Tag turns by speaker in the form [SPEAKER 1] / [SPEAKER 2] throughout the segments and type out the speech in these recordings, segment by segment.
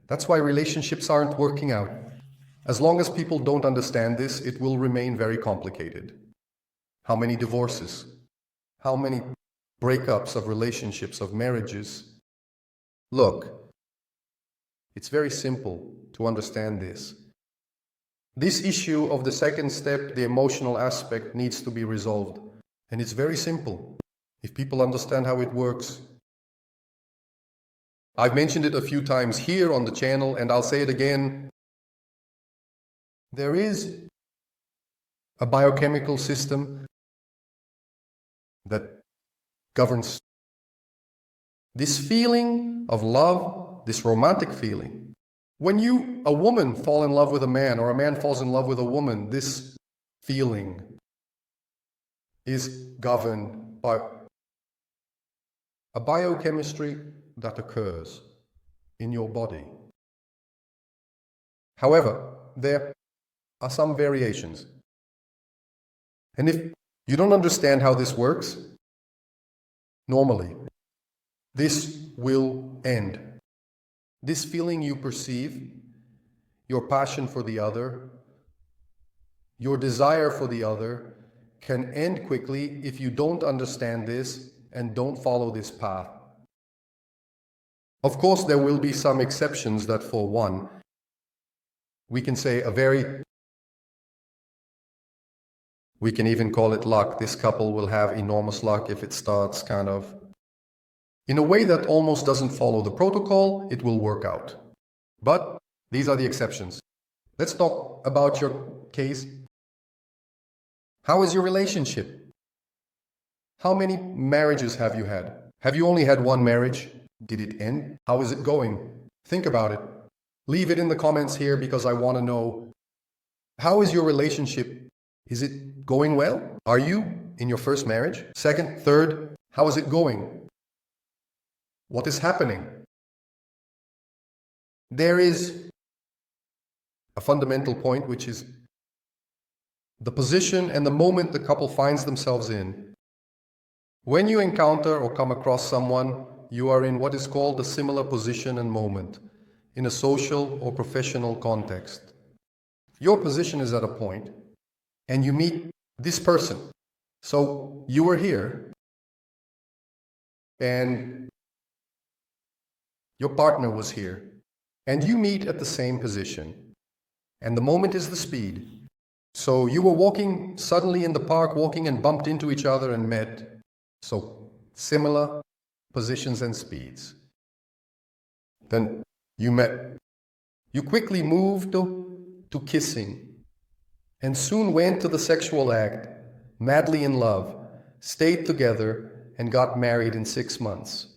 [SPEAKER 1] That's why relationships aren't working out. As long as people don't understand this, it will remain very complicated. How many divorces? How many breakups of relationships, of marriages? Look, it's very simple to understand this. This issue of the second step, the emotional aspect, needs to be resolved. And it's very simple if people understand how it works. I've mentioned it a few times here on the channel, and I'll say it again. There is a biochemical system that governs this feeling of love, this romantic feeling. When a woman fall in love with a man, or a man falls in love with a woman, this feeling is governed by a biochemistry that occurs in your body. However, there are some variations. And if you don't understand how this works, normally, this will end. This feeling you perceive, your passion for the other, your desire for the other, can end quickly if you don't understand this and don't follow this path. Of course, there will be some exceptions that, for one, we can say we can even call it luck. This couple will have enormous luck if it starts kind of in a way that almost doesn't follow the protocol. It will work out. But these are the exceptions. Let's talk about your case. How is your relationship? How many marriages have you had? Have you only had one marriage? Did it end? How is it going? Think about it. Leave it in the comments here because I want to know, how is your relationship? Is it going well? Are you in your first marriage? Second, third, how is it going? What is happening? There is a fundamental point, which is the position and the moment the couple finds themselves in. When you encounter or come across someone, you are in what is called a similar position and moment in a social or professional context. Your position is at a point, and you meet this person. So you were here, and your partner was here, and you meet at the same position. And the moment is the speed. So you were walking suddenly in the park, walking, and bumped into each other and met. So similar positions and speeds. Then you met. You quickly moved to kissing, and soon went to the sexual act, madly in love, stayed together, and got married in 6 months.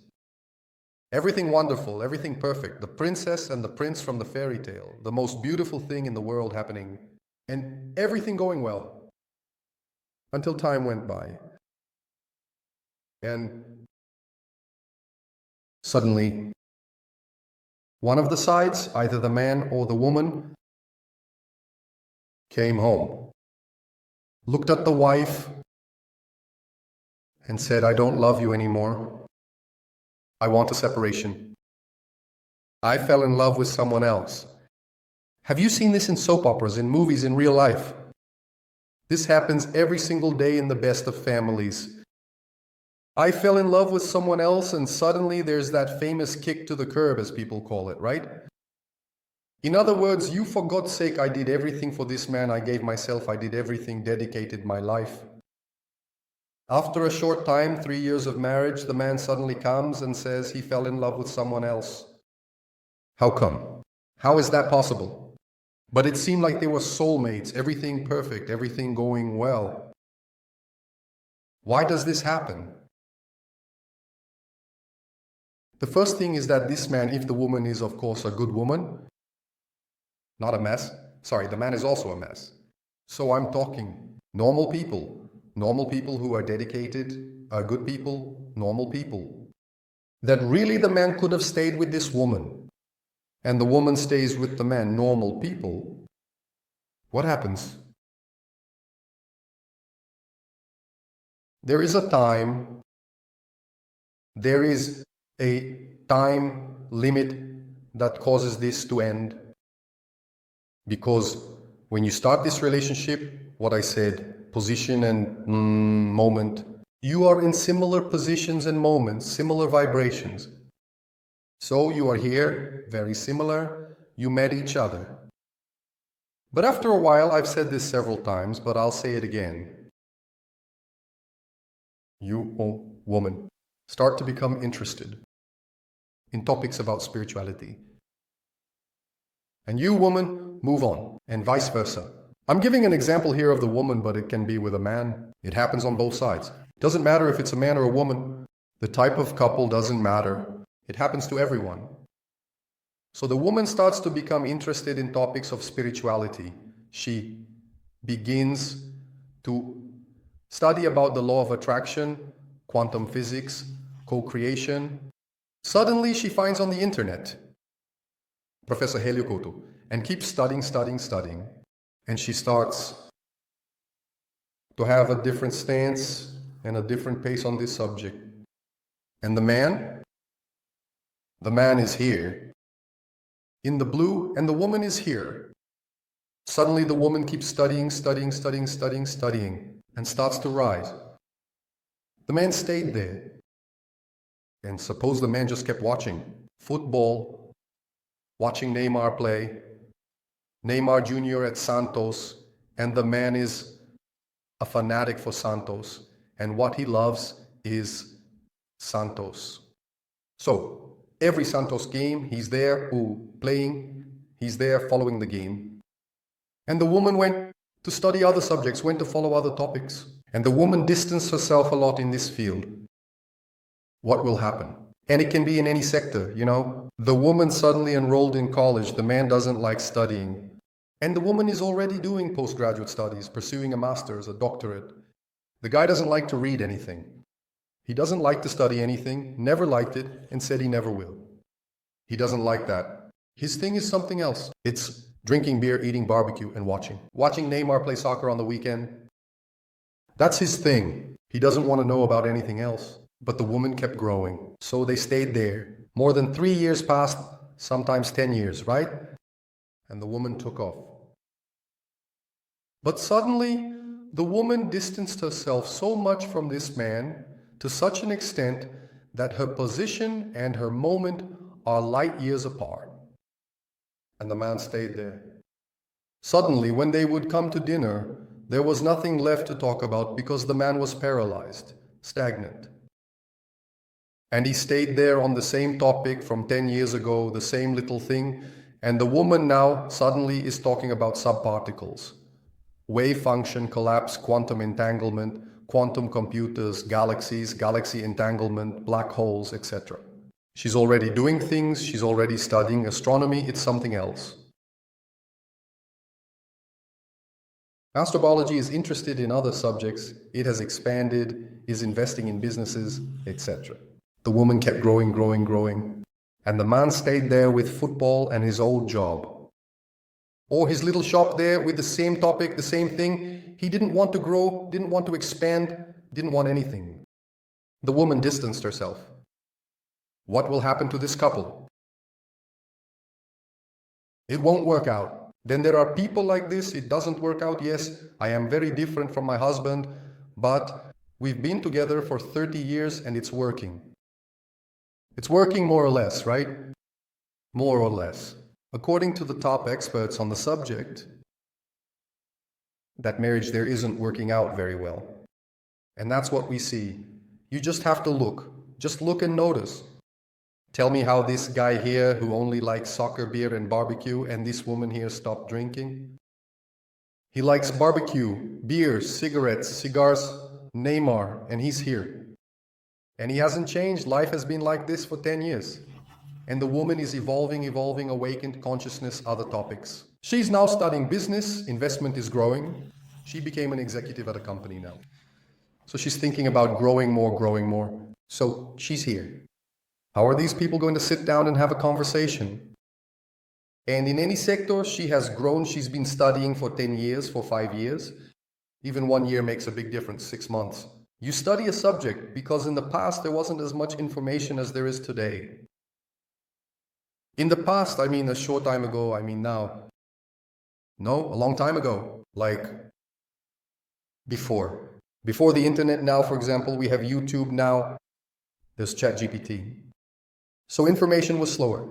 [SPEAKER 1] Everything wonderful, everything perfect, the princess and the prince from the fairy tale, the most beautiful thing in the world happening, and everything going well, until time went by. And suddenly, one of the sides, either the man or the woman, came home, looked at the wife, and said, "I don't love you anymore. I want a separation. I fell in love with someone else." Have you seen this in soap operas, in movies, in real life? This happens every single day in the best of families. I fell in love with someone else, and suddenly there's that famous kick to the curb, as people call it, right? In other words, you, for God's sake, I did everything for this man, I gave myself, I did everything, dedicated my life. After a short time, 3 years of marriage, the man suddenly comes and says he fell in love with someone else. How come? How is that possible? But it seemed like they were soulmates, everything perfect, everything going well. Why does this happen? The first thing is that this man, if the woman is, of course, a good woman, not a mess. Sorry, the man is also a mess. So I'm talking normal people who are dedicated, are good people, normal people. That really the man could have stayed with this woman, and the woman stays with the man, normal people. What happens? There is a time limit that causes this to end? Because when you start this relationship, what I said, position and moment, you are in similar positions and moments, similar vibrations. So you are here, very similar, you met each other. But after a while, I've said this several times, but I'll say it again. You, oh, woman, start to become interested in topics about spirituality. And you, woman, move on, and vice versa. I'm giving an example here of the woman, but it can be with a man. It happens on both sides. It doesn't matter if it's a man or a woman. The type of couple doesn't matter. It happens to everyone. So the woman starts to become interested in topics of spirituality. She begins to study about the law of attraction, quantum physics, co-creation. Suddenly she finds on the internet Professor Helio Couto and keeps studying. And she starts to have a different stance and a different pace on this subject. And the man is here in the blue, and the woman is here. Suddenly the woman keeps studying, and starts to rise. The man stayed there. And suppose the man just kept watching football, watching Neymar play, Neymar Jr. at Santos, and the man is a fanatic for Santos, and what he loves is Santos. So, every Santos game, he's there playing, he's there following the game. And the woman went to study other subjects, went to follow other topics. And the woman distanced herself a lot in this field. What will happen? And it can be in any sector, you know. The woman suddenly enrolled in college, the man doesn't like studying. And the woman is already doing postgraduate studies, pursuing a master's, a doctorate. The guy doesn't like to read anything. He doesn't like to study anything, never liked it, and said he never will. He doesn't like that. His thing is something else. It's drinking beer, eating barbecue, and watching. Watching Neymar play soccer on the weekend. That's his thing. He doesn't want to know about anything else. But the woman kept growing. So they stayed there. More than 3 years passed, sometimes 10 years, right? And the woman took off. But suddenly, the woman distanced herself so much from this man, to such an extent that her position and her moment are light years apart. And the man stayed there. Suddenly, when they would come to dinner, there was nothing left to talk about because the man was paralyzed, stagnant. And he stayed there on the same topic from 10 years ago, the same little thing, and the woman now suddenly is talking about subparticles. Wave function collapse, quantum entanglement, quantum computers, galaxies, galaxy entanglement, black holes, etc. She's already doing things, she's already studying astronomy, it's something else. Astrobiology is interested in other subjects, it has expanded, is investing in businesses, etc. The woman kept growing, and the man stayed there with football and his old job. Or his little shop there with the same topic, the same thing. He didn't want to grow, didn't want to expand, didn't want anything. The woman distanced herself. What will happen to this couple? It won't work out. Then there are people like this, it doesn't work out. Yes, I am very different from my husband, but we've been together for 30 years and it's working. It's working more or less, right? More or less. According to the top experts on the subject, that marriage there isn't working out very well. And that's what we see. You just have to look. Just look and notice. Tell me how this guy here who only likes soccer, beer and barbecue, and this woman here stopped drinking. He likes barbecue, beer, cigarettes, cigars, Neymar, and he's here. And he hasn't changed. Life has been like this for 10 years. And the woman is evolving, awakened consciousness, other topics. She's now studying business, investment is growing. She became an executive at a company now. So she's thinking about growing more. So she's here. How are these people going to sit down and have a conversation? And in any sector, she has grown. She's been studying for 10 years, for 5 years. Even 1 year makes a big difference, 6 months. You study a subject because in the past there wasn't as much information as there is today. In the past, I mean a short time ago, I mean now. No, a long time ago. Like before. Before the internet now, for example, we have YouTube now. There's ChatGPT. So information was slower.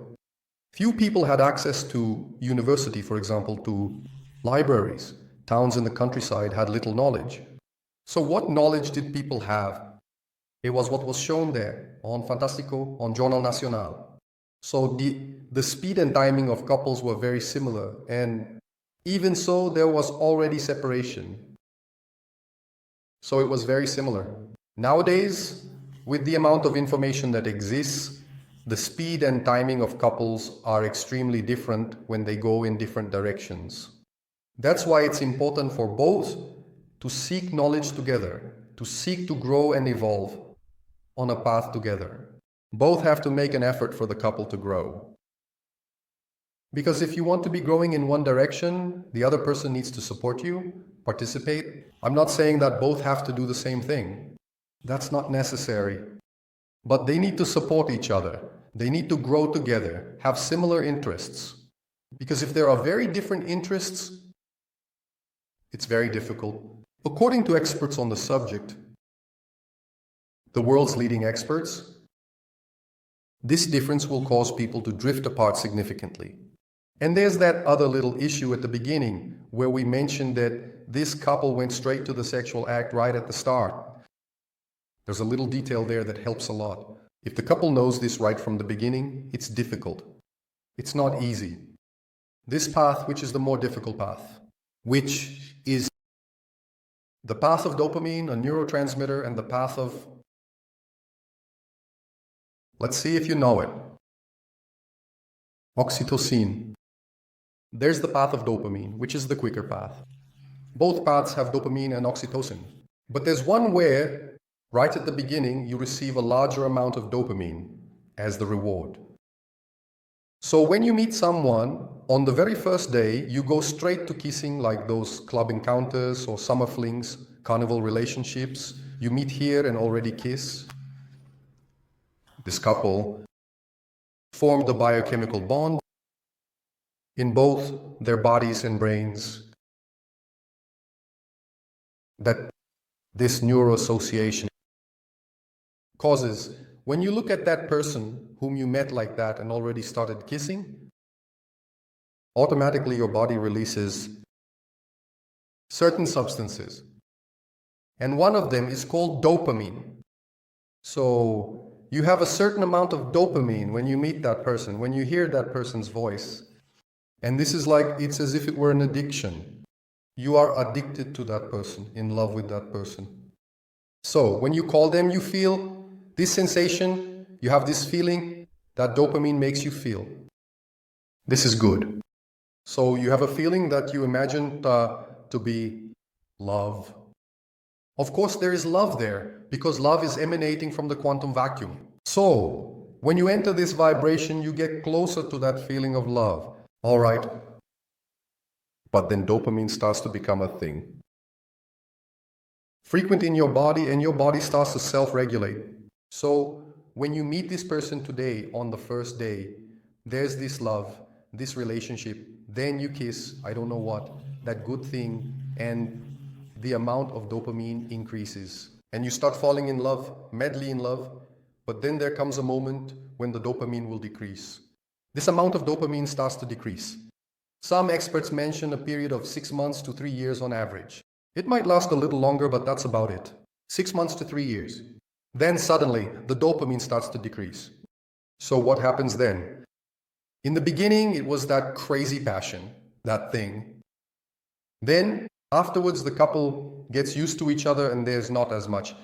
[SPEAKER 1] Few people had access to university, for example, to libraries. Towns in the countryside had little knowledge. So what knowledge did people have? It was what was shown there on Fantástico, on Jornal Nacional. So the speed and timing of couples were very similar, and even so, there was already separation. So it was very similar. Nowadays, with the amount of information that exists, the speed and timing of couples are extremely different when they go in different directions. That's why it's important for both to seek knowledge together, to seek to grow and evolve on a path together. Both have to make an effort for the couple to grow. Because if you want to be growing in one direction, the other person needs to support you, participate. I'm not saying that both have to do the same thing. That's not necessary. But they need to support each other. They need to grow together, have similar interests. Because if there are very different interests, it's very difficult. According to experts on the subject, the world's leading experts, this difference will cause people to drift apart significantly. And there's that other little issue at the beginning where we mentioned that this couple went straight to the sexual act right at the start. There's a little detail there that helps a lot. If the couple knows this right from the beginning, it's difficult. It's not easy. This path, which is the more difficult path, which is the path of dopamine, a neurotransmitter, and the path of... Let's see if you know it. Oxytocin. There's the path of dopamine, which is the quicker path. Both paths have dopamine and oxytocin. But there's one where, right at the beginning, you receive a larger amount of dopamine as the reward. So when you meet someone, on the very first day, you go straight to kissing, like those club encounters or summer flings, carnival relationships. You meet here and already kiss. This couple formed a biochemical bond in both their bodies and brains that this neuroassociation causes. When you look at that person whom you met like that and already started kissing, automatically your body releases certain substances. And one of them is called dopamine. So you have a certain amount of dopamine when you meet that person, when you hear that person's voice. And this is like, it's as if it were an addiction. You are addicted to that person, in love with that person. So when you call them, you feel this sensation, you have this feeling that dopamine makes you feel. This is good. So you have a feeling that you imagine to be love. Of course, there is love there, because love is emanating from the quantum vacuum. So, when you enter this vibration, you get closer to that feeling of love. All right. But then dopamine starts to become a thing. Frequent in your body, and your body starts to self-regulate. So, when you meet this person today, on the first day, there's this love, this relationship, then you kiss, I don't know what, that good thing, and the amount of dopamine increases. And you start falling in love, madly in love, but then there comes a moment when the dopamine will decrease. This amount of dopamine starts to decrease. Some experts mention a period of 6 months to 3 years on average. It might last a little longer, but that's about it. 6 months to 3 years. Then suddenly, the dopamine starts to decrease. So what happens then? In the beginning, it was that crazy passion, that thing. Then, afterwards, the couple gets used to each other and there's not as much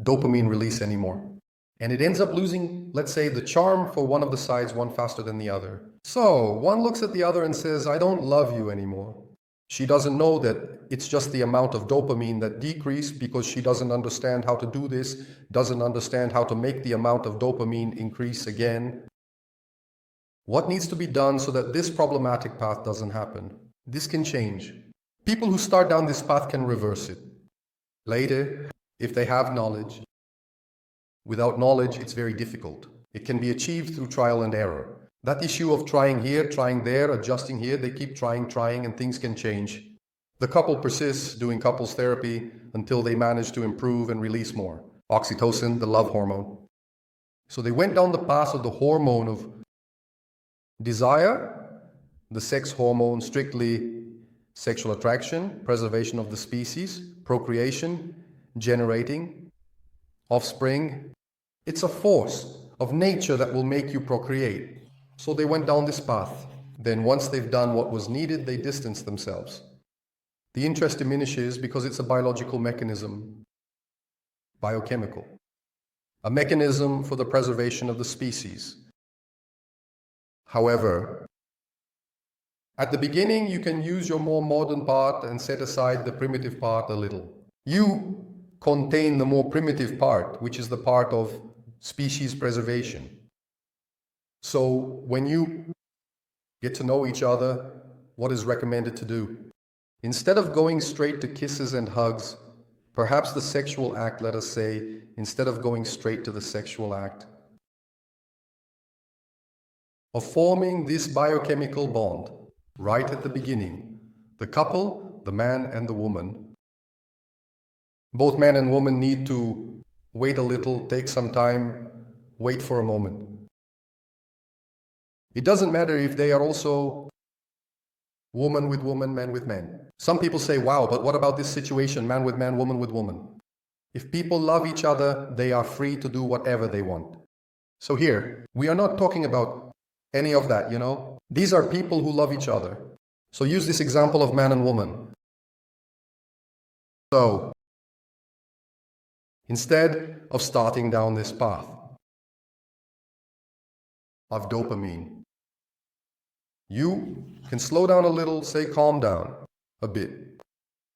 [SPEAKER 1] dopamine release anymore. And it ends up losing, let's say, the charm for one of the sides, one faster than the other. So, one looks at the other and says, I don't love you anymore. She doesn't know that it's just the amount of dopamine that decreased because she doesn't understand how to do this, doesn't understand how to make the amount of dopamine increase again. What needs to be done so that this problematic path doesn't happen? This can change. People who start down this path can reverse it. Later, if they have knowledge, Without knowledge, it's very difficult. It can be achieved through trial and error. That issue of trying here, trying there, adjusting here, they keep trying, and things can change. The couple persists doing couples therapy until they manage to improve and release more. Oxytocin, the love hormone. So they went down the path of the hormone of desire, the sex hormone, strictly sexual attraction, preservation of the species, procreation, generating offspring. It's a force of nature that will make you procreate. So they went down this path. Then once they've done what was needed, they distance themselves. The interest diminishes because it's a biological mechanism, biochemical, a mechanism for the preservation of the species. However, at the beginning, you can use your more modern part and set aside the primitive part a little. You contain the more primitive part, which is the part of species preservation. So when you get to know each other, what is recommended to do? Instead of going straight to kisses and hugs, perhaps the sexual act, let us say, instead of going straight to the sexual act, of forming this biochemical bond right at the beginning, the couple, the man and the woman, both man and woman need to wait a little, take some time, wait for a moment. It doesn't matter if they are also woman with woman, man with man. Some people say, wow, but what about this situation, man with man, woman with woman? If people love each other, they are free to do whatever they want. So here, we are not talking about any of that, you know? These are people who love each other. So use this example of man and woman. So, instead of starting down this path of dopamine, you can slow down a little, say calm down a bit.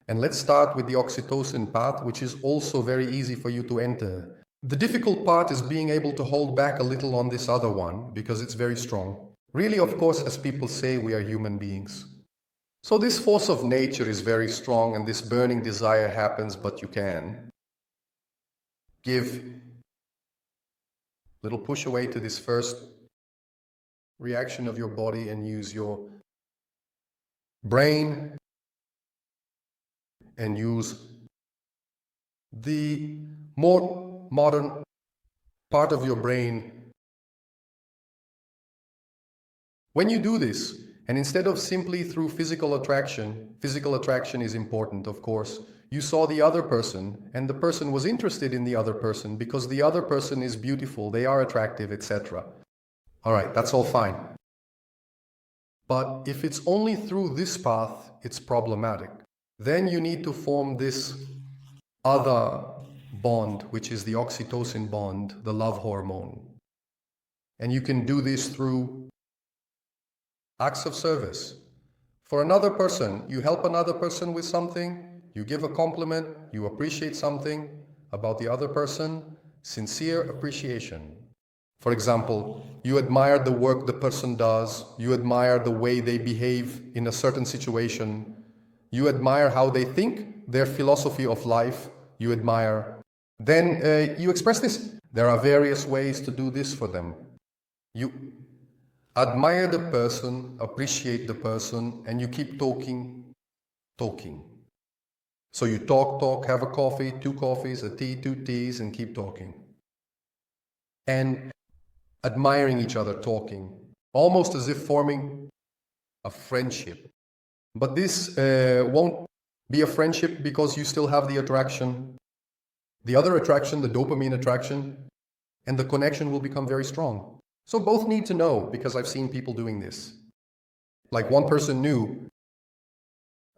[SPEAKER 1] And let's start with the oxytocin path, which is also very easy for you to enter. The difficult part is being able to hold back a little on this other one, because it's very strong. Really, of course, as people say, we are human beings. So this force of nature is very strong, and this burning desire happens, but you can give a little push away to this first reaction of your body and use your brain and use the more modern part of your brain. When you do this, and instead of simply through physical attraction is important, of course, you saw the other person, and the person was interested in the other person because the other person is beautiful, they are attractive, etc. All right, that's all fine. But if it's only through this path, it's problematic. Then you need to form this other bond, which is the oxytocin bond, the love hormone. And you can do this through acts of service. For another person, you help another person with something, you give a compliment, you appreciate something about the other person, sincere appreciation. For example, you admire the work the person does, you admire the way they behave in a certain situation, you admire how they think, their philosophy of life, you admire. Then you express this. There are various ways to do this for them. You admire the person, appreciate the person, and you keep talking. So you talk, have a coffee, 2 coffees, a tea, 2 teas, and keep talking. And admiring each other, talking, almost as if forming a friendship. But this won't be a friendship because you still have the attraction, the other attraction, the dopamine attraction, and the connection will become very strong. So both need to know, because I've seen people doing this. Like one person knew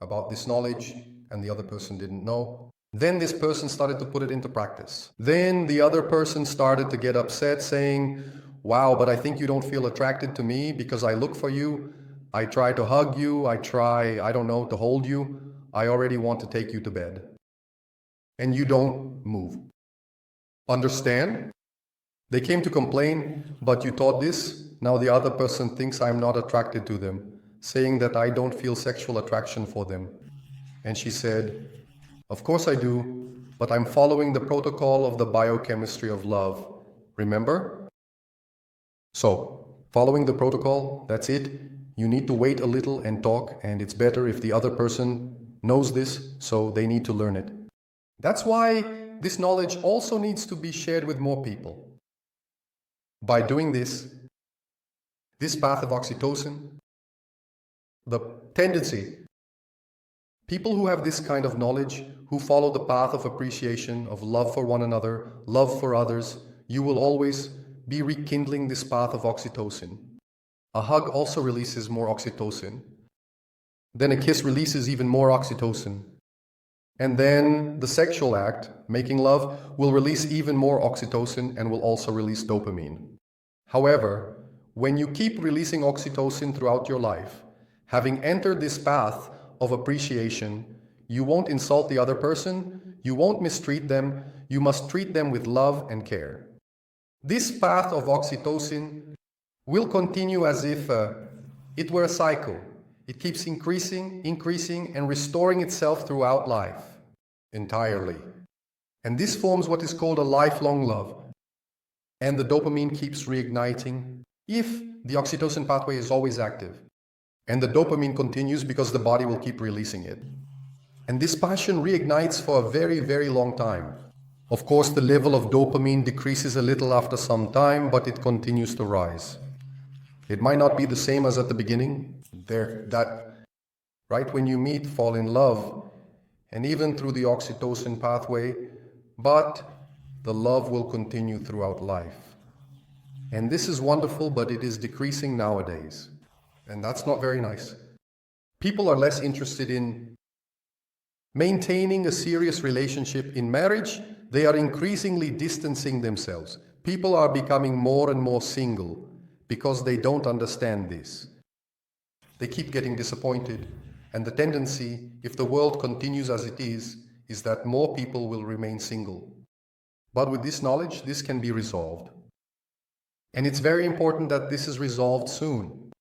[SPEAKER 1] about this knowledge and the other person didn't know. Then this person started to put it into practice. Then the other person started to get upset saying, wow, but I think you don't feel attracted to me because I look for you. I try to hug you. I try, I don't know, to hold you. I already want to take you to bed. And you don't move. Understand? They came to complain, but you taught this. Now the other person thinks I'm not attracted to them, saying that I don't feel sexual attraction for them. And she said, of course I do, but I'm following the protocol of the biochemistry of love. Remember? So, following the protocol, that's it. You need to wait a little and talk, and it's better if the other person knows this, so they need to learn it. That's why this knowledge also needs to be shared with more people. By doing this path of oxytocin, the tendency, people who have this kind of knowledge, who follow the path of appreciation, of love for one another, love for others, you will always be rekindling this path of oxytocin. A hug also releases more oxytocin. Then a kiss releases even more oxytocin. And then the sexual act, making love, will release even more oxytocin and will also release dopamine. However, when you keep releasing oxytocin throughout your life, having entered this path of appreciation, you won't insult the other person, you won't mistreat them, you must treat them with love and care. This path of oxytocin will continue as if it were a cycle. It keeps increasing, and restoring itself throughout life, entirely. And this forms what is called a lifelong love. And the dopamine keeps reigniting if the oxytocin pathway is always active. And the dopamine continues because the body will keep releasing it. And this passion reignites for a very, very long time. Of course, the level of dopamine decreases a little after some time, but it continues to rise. It might not be the same as at the beginning. Right when you meet, fall in love, and even through the oxytocin pathway, but the love will continue throughout life. And this is wonderful, but it is decreasing nowadays. And that's not very nice. People are less interested in maintaining a serious relationship in marriage. They are increasingly distancing themselves. People are becoming more and more single because they don't understand this. They keep getting disappointed, and the tendency, if the world continues as it is that more people will remain single. But with this knowledge, this can be resolved. And it's very important that this is resolved soon,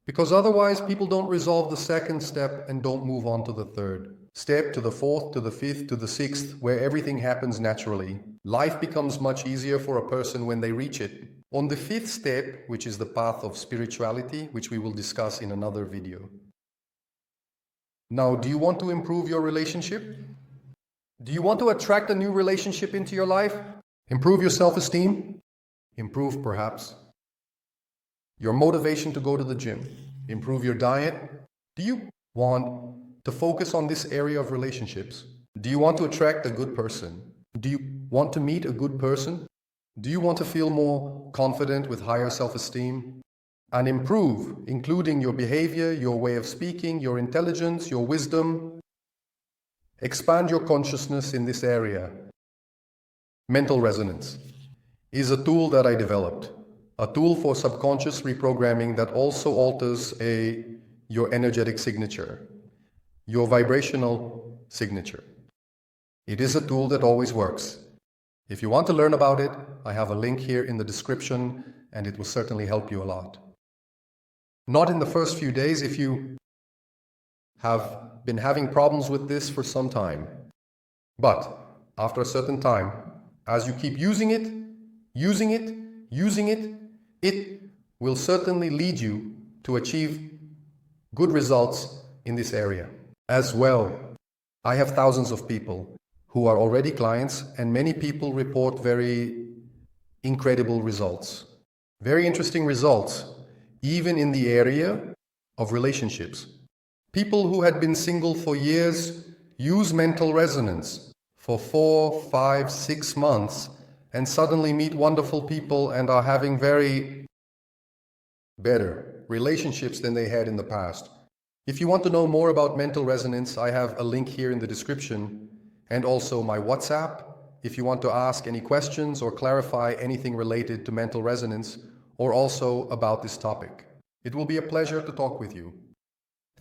[SPEAKER 1] because otherwise people don't resolve the second step and don't move on to the third step, to the fourth, to the fifth, to the sixth, where everything happens naturally. Life becomes much easier for a person when they reach it. On the fifth step, which is the path of spirituality, which we will discuss in another video. Now, do you want to improve your relationship? Do you want to attract a new relationship into your life? Improve your self-esteem? Improve, perhaps, your motivation to go to the gym. Improve your diet. Do you want to focus on this area of relationships? Do you want to attract a good person? Do you want to meet a good person? Do you want to feel more confident with higher self-esteem? And improve, including your behavior, your way of speaking, your intelligence, your wisdom. Expand your consciousness in this area. Mental resonance is a tool that I developed. A tool for subconscious reprogramming that also alters your energetic signature, your vibrational signature. It is a tool that always works. If you want to learn about it, I have a link here in the description, and it will certainly help you a lot. Not in the first few days if you have been having problems with this for some time. But after a certain time, as you keep using it, it will certainly lead you to achieve good results in this area. As well, I have thousands of people who are already clients, and many people report very incredible results. Very interesting results, even in the area of relationships. People who had been single for years use mental resonance for 4, 5, 6 months and suddenly meet wonderful people and are having very better relationships than they had in the past. If you want to know more about mental resonance, I have a link here in the description, and also my WhatsApp if you want to ask any questions or clarify anything related to mental resonance or also about this topic. It will be a pleasure to talk with you.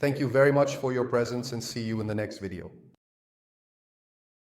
[SPEAKER 1] Thank you very much for your presence, and see you in the next video.